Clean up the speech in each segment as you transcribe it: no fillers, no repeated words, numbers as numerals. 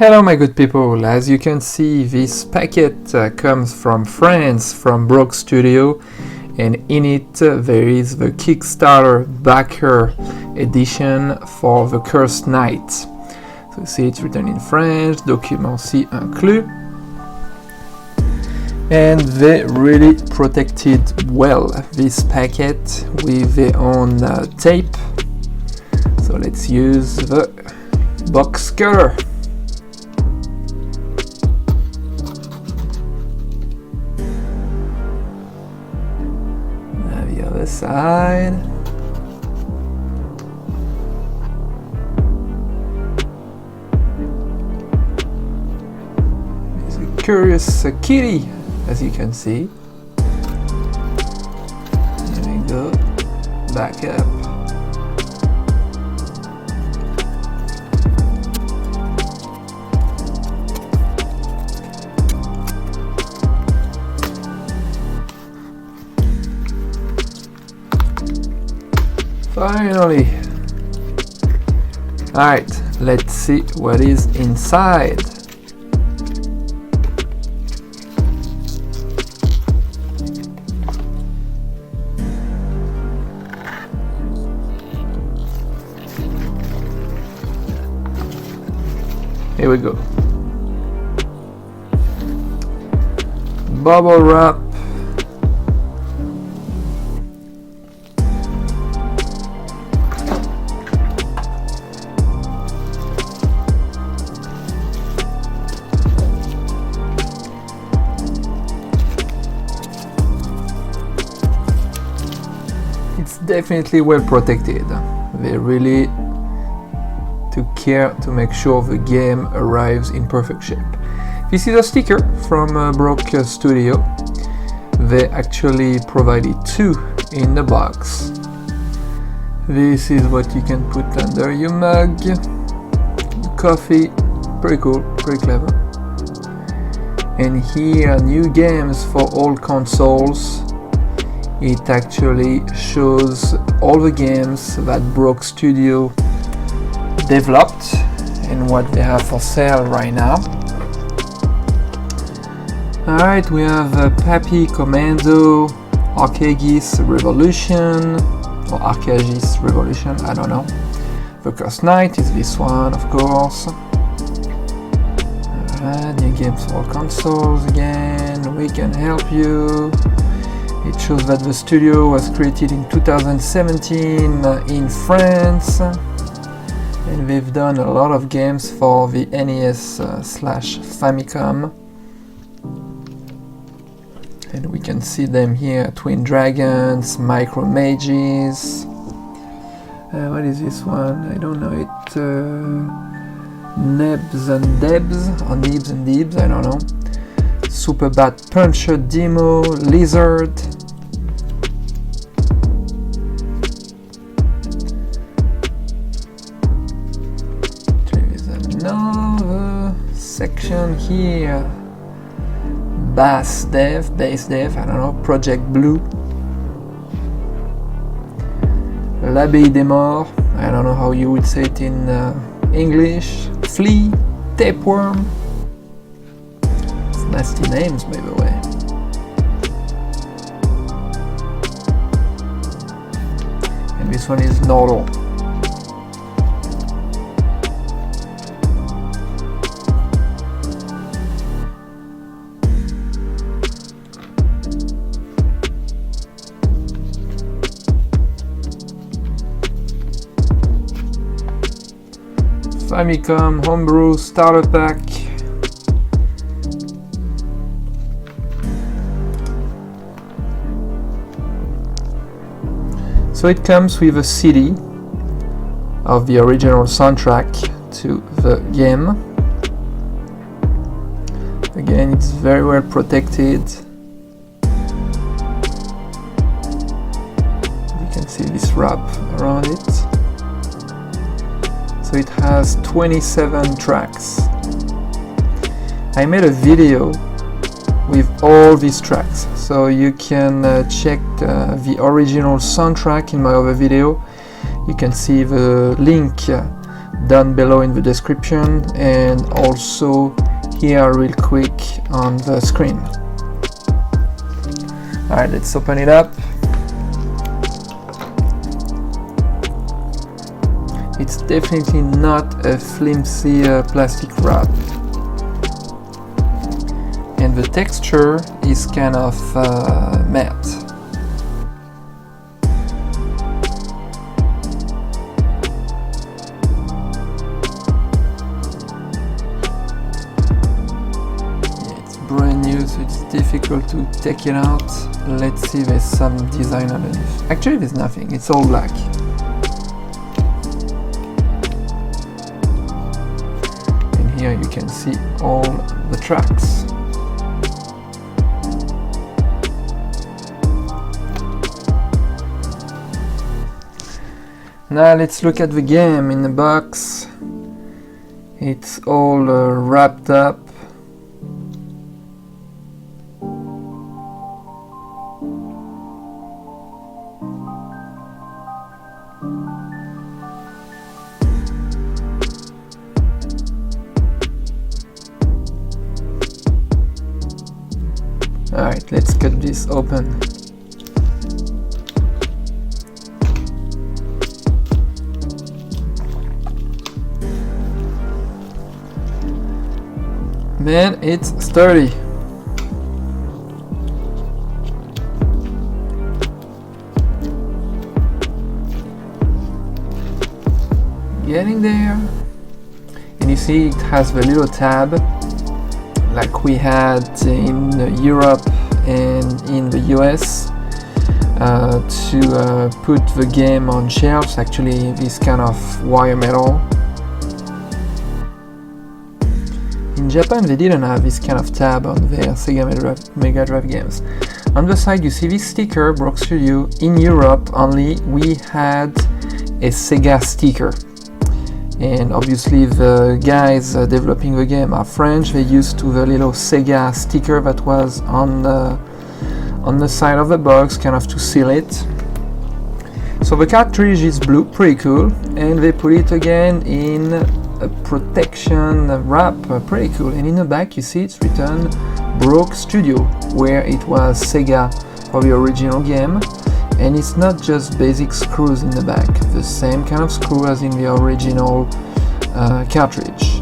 Hello my good people, as you can see this packet comes from France, from Broke Studio, and in it there is the Kickstarter backer edition for the Cursed Night. So you see it's written in French, document-ci inclus, and they really protected well this packet with their own tape. So let's use the box cutter. Other side. There's a curious kitty, as you can see. There we go. Back up. Finally! Alright, let's see what is inside. Here we go. Bubble wrap. It's definitely well protected. They really took care to make sure the game arrives in perfect shape. This is a sticker from Broke Studio. They actually provided two in the box. This is what you can put under your mug, your coffee. Pretty cool, pretty clever. And here are new games for all consoles. It actually shows all the games that Broke Studio developed and what they have for sale right now. Alright, we have Papi Commando, Arcagis Revolution, or Arcagis Revolution, I don't know. The Cursed Night is this one, of course. Alright, new games for all consoles again. We can help you. It shows that the studio was created in 2017 in France, and they've done a lot of games for the NES/Famicom. And we can see them here: Twin Dragons, Micro Mages. What is this one? I don't know it. Nebs and Debs, or Nibs and Dibs, I don't know. Super Bat Puncher Demo, Lizard. There is another section here. Bass Dev, I don't know, Project Blue. L'Abbaye des Morts, I don't know how you would say it in English. Flea, Tapeworm. Nasty names, by the way. And this one is Noro. Famicom Homebrew Starter Pack. So it comes with a CD of the original soundtrack to the game. Again, it's very well protected. You can see this wrap around it. So it has 27 tracks. I made a video with all these tracks, so you can check the original soundtrack in my other video. You can see the link down below in the description, and also here real quick on the screen. Alright, let's open it up. It's definitely not a flimsy plastic wrap, and the texture is kind of matte. It's brand new, so it's difficult to take it out. Let's see, there's some design underneath. Actually, there's nothing, it's all black. Here you can see all the tracks. Now let's look at the game in the box. It's all wrapped up. Alright, let's cut this open. Man, it's sturdy. Getting there. And you see it has the little tab like we had in Europe and in the US to put the game on shelves. Actually, this kind of wire metal. In Japan they didn't have this kind of tab on their Sega Megadrive games. On the side you see this sticker, Brock Studio. In Europe only we had a Sega sticker. And obviously the guys developing the game are French. They used to the little Sega sticker that was on the side of the box, kind of to seal it. So the cartridge is blue, pretty cool, and they put it again in a protection wrap, pretty cool. And in the back you see it's written Brock Studio, where it was Sega for the original game. And it's not just basic screws in the back, the same kind of screw as in the original cartridge.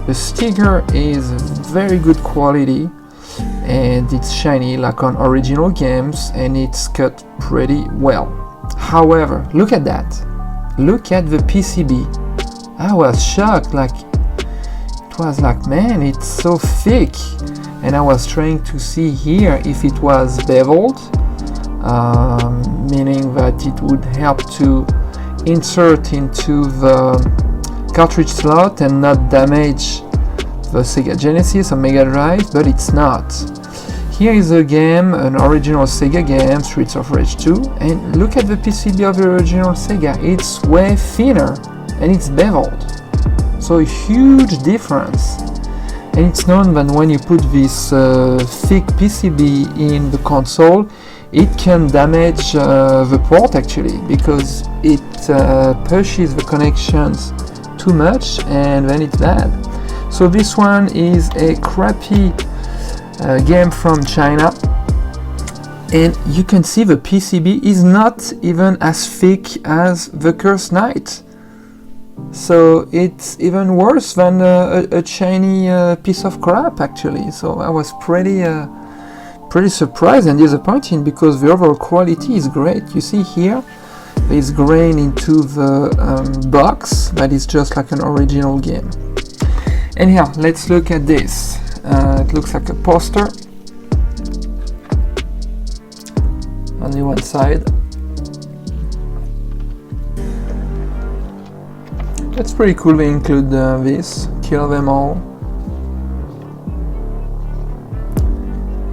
The sticker is very good quality and it's shiny like on original games, and it's cut pretty well. However, look at that. Look at the PCB. I was shocked, like it was like, man, it's so thick. And I was trying to see here if it was beveled. Meaning that it would help to insert into the cartridge slot and not damage the Sega Genesis or Mega Drive, but it's not. Here is a game, an original Sega game, Streets of Rage 2, and look at the PCB of the original Sega. It's way thinner and it's beveled, so a huge difference. And it's known that when you put this thick PCB in the console, it can damage the port actually, because it pushes the connections too much and then it's bad. So this one is a crappy game from China, and you can see the PCB is not even as thick as the Cursed Knight. So it's even worse than a Chinese piece of crap actually. So I was pretty surprised and disappointed, because the overall quality is great. You see here there is grain into the box that is just like an original game. Anyhow, let's look at this. It looks like a poster. Only one side. That's pretty cool. They include this, Kill Them All.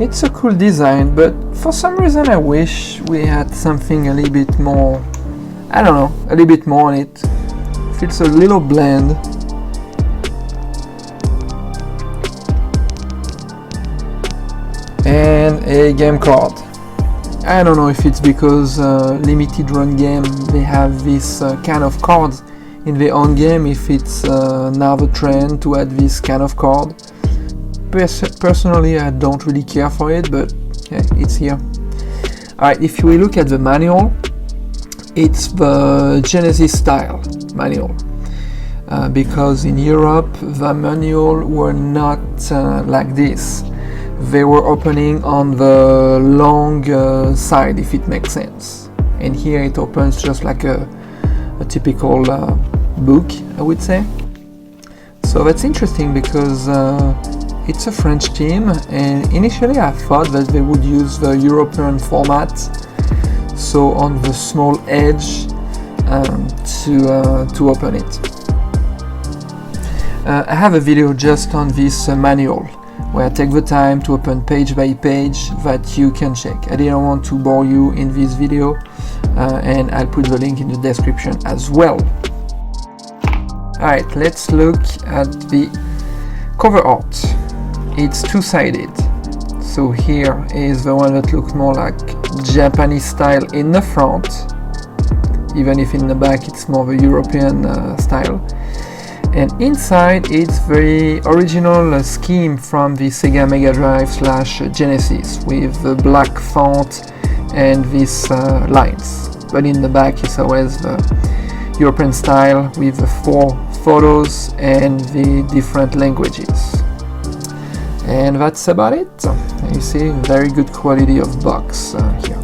It's a cool design, but for some reason I wish we had something a little bit more, I don't know, a little bit more on it. Feels a little bland. And a game card. I don't know if it's because limited run game they have this kind of cards in their own game if it's now the trend to add this kind of card. Personally, I don't really care for it, but yeah, it's here. Alright, if we look at the manual, it's the Genesis style manual. Because in Europe, the manual were not like this. They were opening on the long side, if it makes sense. And here it opens just like a typical book, I would say. So that's interesting because it's a French team, and initially I thought that they would use the European format, so on the small edge to open it. I have a video just on this manual where I take the time to open page by page that you can check. I didn't want to bore you in this video, and I'll put the link in the description as well. Alright, let's look at the cover art. It's two-sided. So here is the one that looks more like Japanese style in the front, even if in the back it's more the European style. And inside it's very original scheme from the Sega Megadrive / Genesis with the black font and these lines. But in the back is always the European style with the 4 photos and the different languages. And that's about it. You see, very good quality of box here.